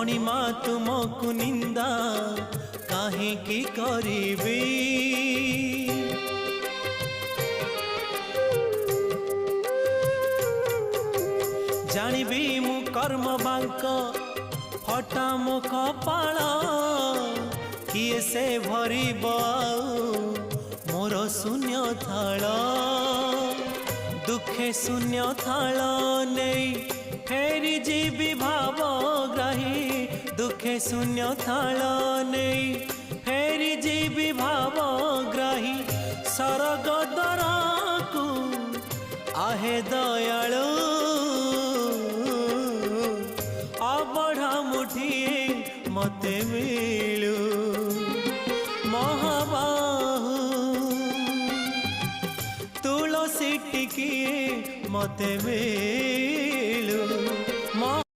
मणिमा तुमको निंदा काहे की करीबी जानिबी मु कर्म बांक फटा मो कपाल किए से भरिब मोर शून्य थाल दुखे शून्य थाल नहीं फेरी जीवी भावग्राही दुखे शून्य थाल नहीं फेरी जीवी भावग्राही सरग दरकू आहे दयालु अबढ़ा मुठिए मते मिलू महाबाहु तुलसी टिकिए मते मिलू।